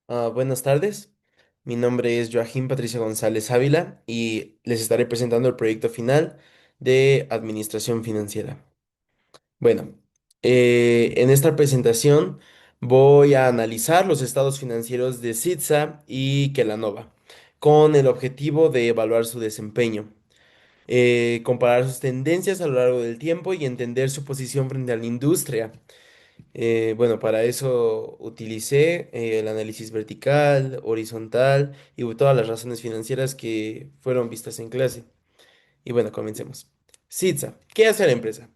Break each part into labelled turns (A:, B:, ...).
A: Buenas tardes, mi nombre es Joaquín Patricio González Ávila y les estaré presentando el proyecto final de Administración Financiera. Bueno, en esta presentación voy a analizar los estados financieros de Sitsa y Kelanova con el objetivo de evaluar su desempeño, comparar sus tendencias a lo largo del tiempo y entender su posición frente a la industria. Bueno, para eso utilicé el análisis vertical, horizontal y todas las razones financieras que fueron vistas en clase. Y bueno, comencemos. Sitsa, ¿qué hace la empresa?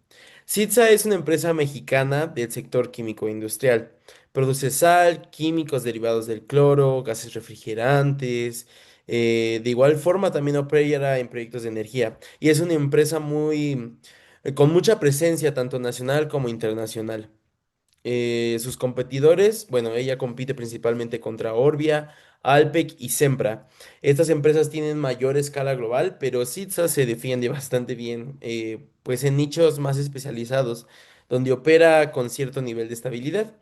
A: Sitsa es una empresa mexicana del sector químico industrial. Produce sal, químicos derivados del cloro, gases refrigerantes. De igual forma también opera en proyectos de energía. Y es una empresa con mucha presencia tanto nacional como internacional. Sus competidores, bueno, ella compite principalmente contra Orbia, Alpec y Sempra. Estas empresas tienen mayor escala global, pero Sitsa se defiende bastante bien, pues en nichos más especializados, donde opera con cierto nivel de estabilidad.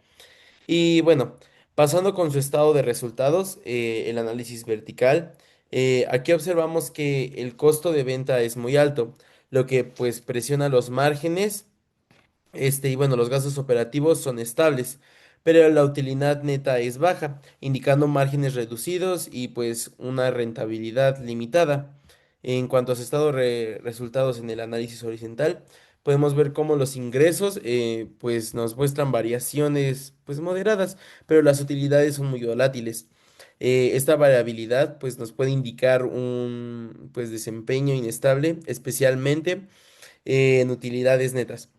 A: Y bueno, pasando con su estado de resultados, el análisis vertical, aquí observamos que el costo de venta es muy alto, lo que pues presiona los márgenes y bueno, los gastos operativos son estables, pero la utilidad neta es baja, indicando márgenes reducidos y pues una rentabilidad limitada. En cuanto a su estado de resultados en el análisis horizontal, podemos ver cómo los ingresos pues nos muestran variaciones pues moderadas, pero las utilidades son muy volátiles. Esta variabilidad pues nos puede indicar un pues desempeño inestable, especialmente en utilidades netas.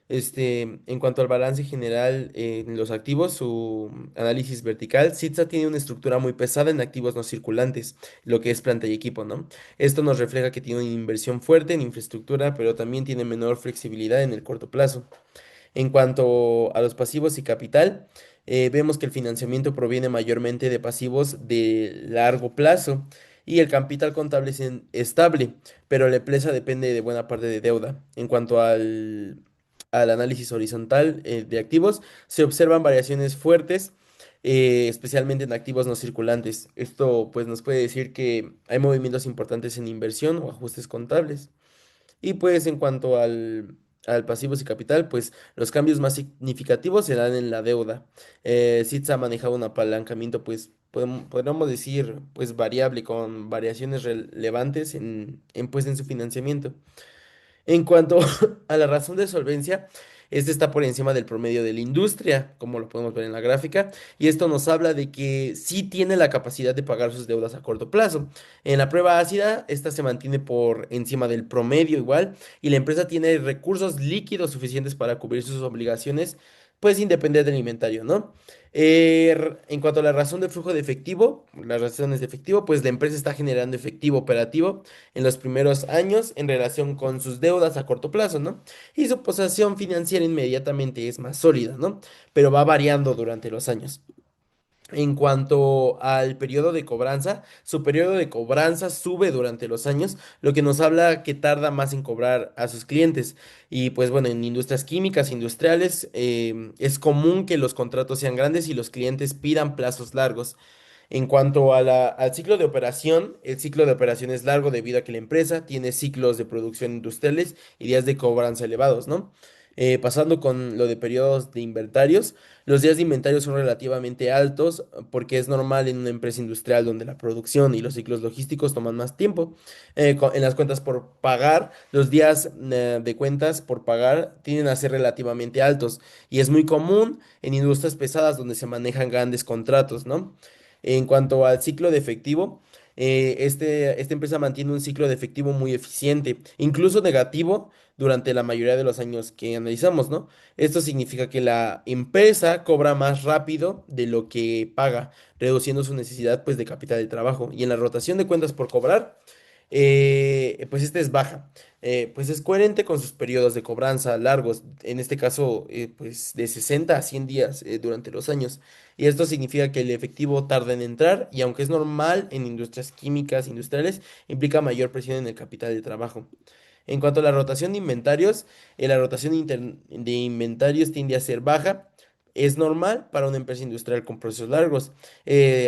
A: En cuanto al balance general en los activos, su análisis vertical, Sitsa tiene una estructura muy pesada en activos no circulantes, lo que es planta y equipo, ¿no? Esto nos refleja que tiene una inversión fuerte en infraestructura, pero también tiene menor flexibilidad en el corto plazo. En cuanto a los pasivos y capital, vemos que el financiamiento proviene mayormente de pasivos de largo plazo y el capital contable es estable, pero la empresa depende de buena parte de deuda. En cuanto al análisis horizontal de activos, se observan variaciones fuertes, especialmente en activos no circulantes. Esto pues nos puede decir que hay movimientos importantes en inversión o ajustes contables. Y pues en cuanto al pasivos y capital, pues los cambios más significativos se dan en la deuda. Sitza ha manejado un apalancamiento, pues podríamos decir, pues variable, con variaciones relevantes pues, en su financiamiento. En cuanto a la razón de solvencia, este está por encima del promedio de la industria, como lo podemos ver en la gráfica, y esto nos habla de que sí tiene la capacidad de pagar sus deudas a corto plazo. En la prueba ácida, esta se mantiene por encima del promedio igual, y la empresa tiene recursos líquidos suficientes para cubrir sus obligaciones, pues sin depender del inventario, ¿no? En cuanto a la razón de flujo de efectivo, las razones de efectivo, pues la empresa está generando efectivo operativo en los primeros años en relación con sus deudas a corto plazo, ¿no? Y su posición financiera inmediatamente es más sólida, ¿no? Pero va variando durante los años. En cuanto al periodo de cobranza, su periodo de cobranza sube durante los años, lo que nos habla que tarda más en cobrar a sus clientes. Y pues bueno, en industrias químicas, industriales, es común que los contratos sean grandes y los clientes pidan plazos largos. En cuanto a al ciclo de operación, el ciclo de operación es largo debido a que la empresa tiene ciclos de producción industriales y días de cobranza elevados, ¿no? Pasando con lo de periodos de inventarios, los días de inventario son relativamente altos porque es normal en una empresa industrial donde la producción y los ciclos logísticos toman más tiempo. En las cuentas por pagar, los días de cuentas por pagar tienden a ser relativamente altos y es muy común en industrias pesadas donde se manejan grandes contratos, ¿no? En cuanto al ciclo de efectivo, esta empresa mantiene un ciclo de efectivo muy eficiente, incluso negativo durante la mayoría de los años que analizamos, ¿no? Esto significa que la empresa cobra más rápido de lo que paga, reduciendo su necesidad, pues, de capital de trabajo. Y en la rotación de cuentas por cobrar, pues esta es baja. Pues es coherente con sus periodos de cobranza largos, en este caso, pues de 60 a 100 días durante los años. Y esto significa que el efectivo tarda en entrar y aunque es normal en industrias químicas, industriales, implica mayor presión en el capital de trabajo. En cuanto a la rotación de inventarios, la rotación de inventarios tiende a ser baja, es normal para una empresa industrial con procesos largos.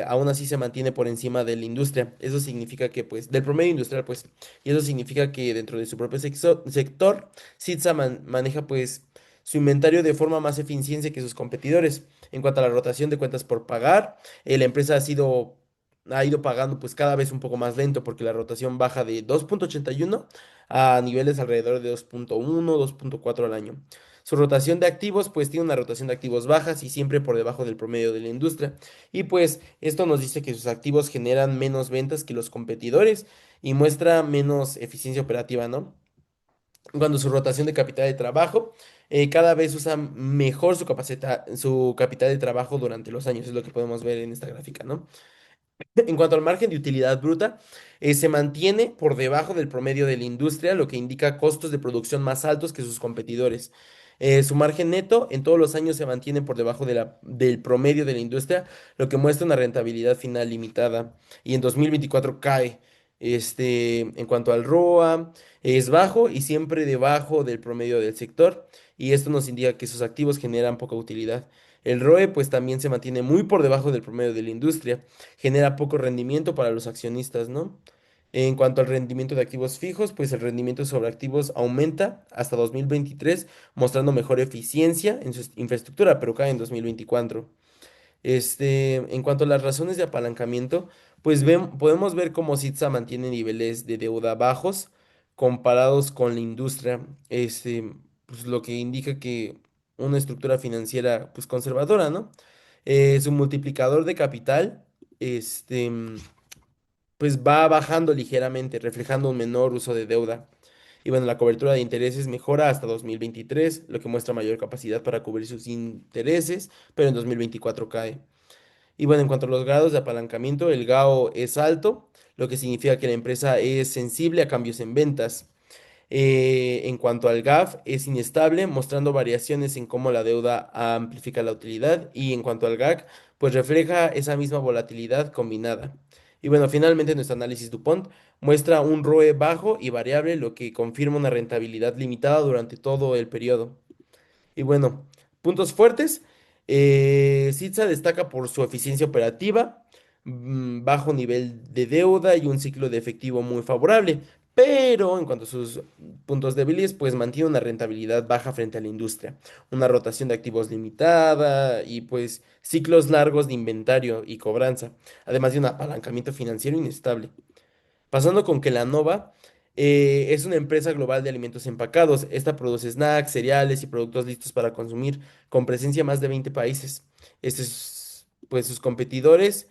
A: Aún así se mantiene por encima de la industria. Eso significa que, pues, del promedio industrial, pues, y eso significa que dentro de su propio sector, Sitsa maneja, pues, su inventario de forma más eficiente que sus competidores. En cuanto a la rotación de cuentas por pagar, la empresa ha ido pagando pues cada vez un poco más lento porque la rotación baja de 2,81 a niveles alrededor de 2,1, 2,4 al año. Su rotación de activos pues tiene una rotación de activos bajas y siempre por debajo del promedio de la industria. Y pues esto nos dice que sus activos generan menos ventas que los competidores y muestra menos eficiencia operativa, ¿no? Cuando su rotación de capital de trabajo, cada vez usa mejor su capital de trabajo durante los años, es lo que podemos ver en esta gráfica, ¿no? En cuanto al margen de utilidad bruta, se mantiene por debajo del promedio de la industria, lo que indica costos de producción más altos que sus competidores. Su margen neto en todos los años se mantiene por debajo del promedio de la industria, lo que muestra una rentabilidad final limitada. Y en 2024 cae. En cuanto al ROA, es bajo y siempre debajo del promedio del sector. Y esto nos indica que sus activos generan poca utilidad. El ROE pues también se mantiene muy por debajo del promedio de la industria, genera poco rendimiento para los accionistas, ¿no? En cuanto al rendimiento de activos fijos, pues el rendimiento sobre activos aumenta hasta 2023, mostrando mejor eficiencia en su infraestructura, pero cae en 2024. En cuanto a las razones de apalancamiento, pues podemos ver cómo Sitsa mantiene niveles de deuda bajos comparados con la industria, pues lo que indica que una estructura financiera pues conservadora, ¿no? Su multiplicador de capital, este, pues va bajando ligeramente, reflejando un menor uso de deuda. Y bueno, la cobertura de intereses mejora hasta 2023, lo que muestra mayor capacidad para cubrir sus intereses, pero en 2024 cae. Y bueno, en cuanto a los grados de apalancamiento, el GAO es alto, lo que significa que la empresa es sensible a cambios en ventas. En cuanto al GAF, es inestable, mostrando variaciones en cómo la deuda amplifica la utilidad. Y en cuanto al GAC, pues refleja esa misma volatilidad combinada. Y bueno, finalmente nuestro análisis DuPont muestra un ROE bajo y variable, lo que confirma una rentabilidad limitada durante todo el periodo. Y bueno, puntos fuertes. Sitsa destaca por su eficiencia operativa, bajo nivel de deuda y un ciclo de efectivo muy favorable. Pero en cuanto a sus puntos débiles, pues mantiene una rentabilidad baja frente a la industria, una rotación de activos limitada y pues ciclos largos de inventario y cobranza, además de un apalancamiento financiero inestable. Pasando con que la Nova es una empresa global de alimentos empacados. Esta produce snacks, cereales y productos listos para consumir con presencia en más de 20 países. Pues sus competidores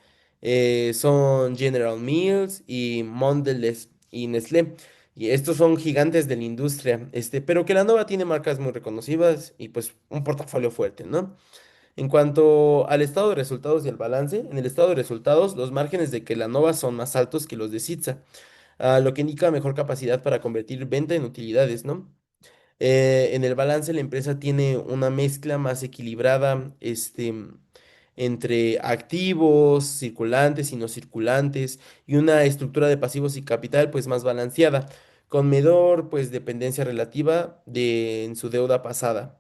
A: son General Mills y Mondelez y Nestlé. Y estos son gigantes de la industria, pero que la Nova tiene marcas muy reconocidas y pues un portafolio fuerte, ¿no? En cuanto al estado de resultados y el balance, en el estado de resultados, los márgenes de Kelanova son más altos que los de Sitza, lo que indica mejor capacidad para convertir venta en utilidades, ¿no? En el balance, la empresa tiene una mezcla más equilibrada, entre activos, circulantes y no circulantes, y una estructura de pasivos y capital, pues más balanceada, con menor, pues, dependencia relativa en su deuda pasada.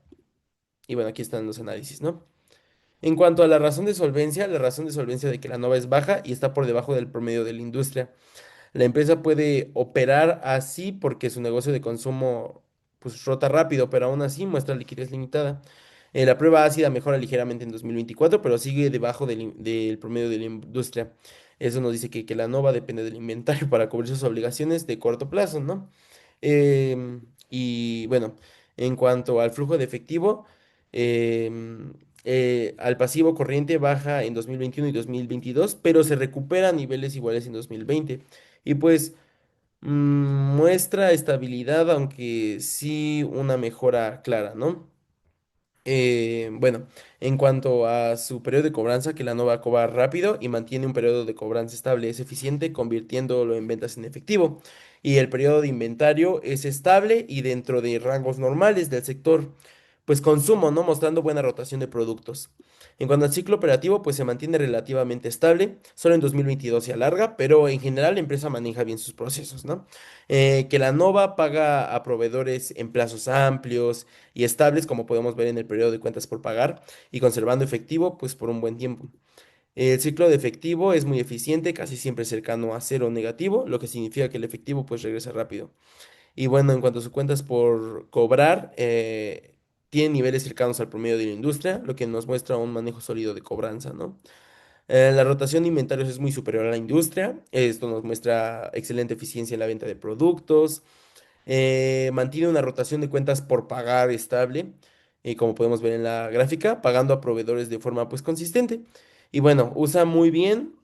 A: Y bueno, aquí están los análisis, ¿no? En cuanto a la razón de solvencia de que la Nova es baja y está por debajo del promedio de la industria. La empresa puede operar así porque su negocio de consumo pues rota rápido, pero aún así muestra liquidez limitada. La prueba ácida mejora ligeramente en 2024, pero sigue debajo del promedio de la industria. Eso nos dice que la Nova depende del inventario para cubrir sus obligaciones de corto plazo, ¿no? Y bueno, en cuanto al flujo de efectivo, al pasivo corriente baja en 2021 y 2022, pero se recupera a niveles iguales en 2020. Y pues muestra estabilidad, aunque sí una mejora clara, ¿no? Bueno, en cuanto a su periodo de cobranza, que la Nova cobra rápido y mantiene un periodo de cobranza estable, es eficiente, convirtiéndolo en ventas en efectivo. Y el periodo de inventario es estable y dentro de rangos normales del sector. pues consumo, ¿no? Mostrando buena rotación de productos. En cuanto al ciclo operativo, pues se mantiene relativamente estable, solo en 2022 se alarga, pero en general la empresa maneja bien sus procesos, ¿no? Que la Nova paga a proveedores en plazos amplios y estables, como podemos ver en el periodo de cuentas por pagar, y conservando efectivo, pues por un buen tiempo. El ciclo de efectivo es muy eficiente, casi siempre cercano a cero negativo, lo que significa que el efectivo pues regresa rápido. Y bueno, en cuanto a sus cuentas por cobrar, tiene niveles cercanos al promedio de la industria, lo que nos muestra un manejo sólido de cobranza, ¿no? La rotación de inventarios es muy superior a la industria. Esto nos muestra excelente eficiencia en la venta de productos. Mantiene una rotación de cuentas por pagar estable, como podemos ver en la gráfica, pagando a proveedores de forma pues consistente. Y bueno, usa muy bien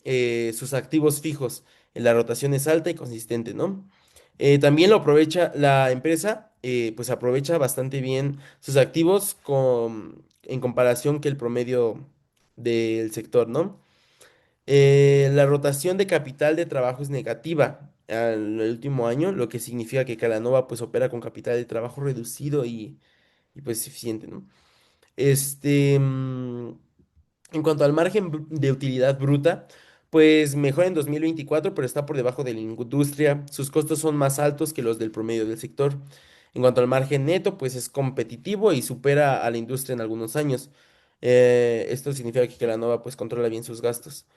A: sus activos fijos. La rotación es alta y consistente, ¿no? También lo aprovecha la empresa, pues aprovecha bastante bien sus activos en comparación que el promedio del sector, ¿no? La rotación de capital de trabajo es negativa al el último año, lo que significa que Calanova pues opera con capital de trabajo reducido y, pues eficiente, ¿no? Este, mm, en cuanto al margen de utilidad bruta, pues mejora en 2024, pero está por debajo de la industria. Sus costos son más altos que los del promedio del sector. En cuanto al margen neto, pues es competitivo y supera a la industria en algunos años. Esto significa que Kelanova pues controla bien sus gastos.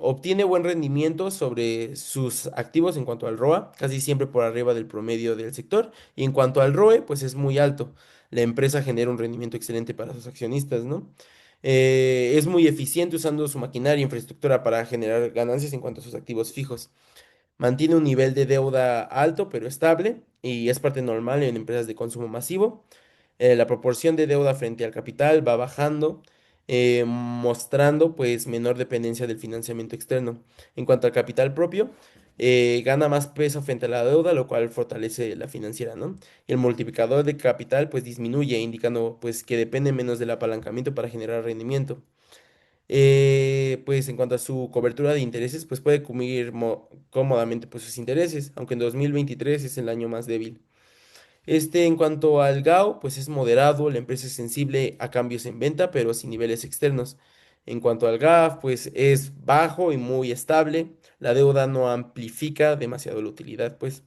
A: Obtiene buen rendimiento sobre sus activos en cuanto al ROA, casi siempre por arriba del promedio del sector. Y en cuanto al ROE, pues es muy alto. La empresa genera un rendimiento excelente para sus accionistas, ¿no? Es muy eficiente usando su maquinaria e infraestructura para generar ganancias en cuanto a sus activos fijos. Mantiene un nivel de deuda alto pero estable y es parte normal en empresas de consumo masivo. La proporción de deuda frente al capital va bajando, mostrando pues menor dependencia del financiamiento externo. En cuanto al capital propio, gana más peso frente a la deuda, lo cual fortalece la financiera, ¿no? Y el multiplicador de capital pues disminuye, indicando pues que depende menos del apalancamiento para generar rendimiento. Pues en cuanto a su cobertura de intereses, pues puede cubrir cómodamente pues sus intereses, aunque en 2023 es el año más débil. En cuanto al GAO, pues es moderado, la empresa es sensible a cambios en venta, pero sin niveles externos. En cuanto al GAF, pues es bajo y muy estable, la deuda no amplifica demasiado la utilidad, pues.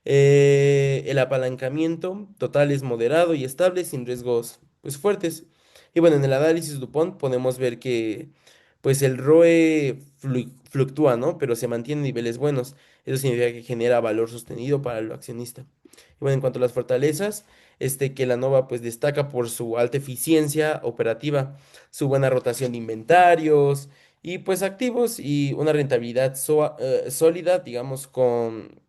A: El apalancamiento total es moderado y estable, sin riesgos pues, fuertes. Y bueno, en el análisis DuPont podemos ver que pues el ROE fluctúa, ¿no? Pero se mantiene en niveles buenos. Eso significa que genera valor sostenido para el accionista. Y bueno, en cuanto a las fortalezas, que la Nova pues destaca por su alta eficiencia operativa, su buena rotación de inventarios y pues activos y una rentabilidad sólida, digamos, con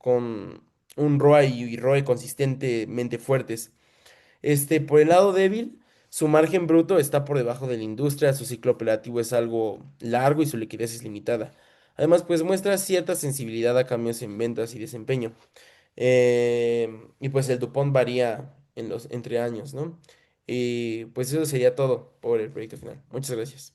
A: un ROA y ROE consistentemente fuertes. Por el lado débil, su margen bruto está por debajo de la industria, su ciclo operativo es algo largo y su liquidez es limitada. Además, pues muestra cierta sensibilidad a cambios en ventas y desempeño. Y pues el Dupont varía entre años, ¿no? Y pues eso sería todo por el proyecto final. Muchas gracias.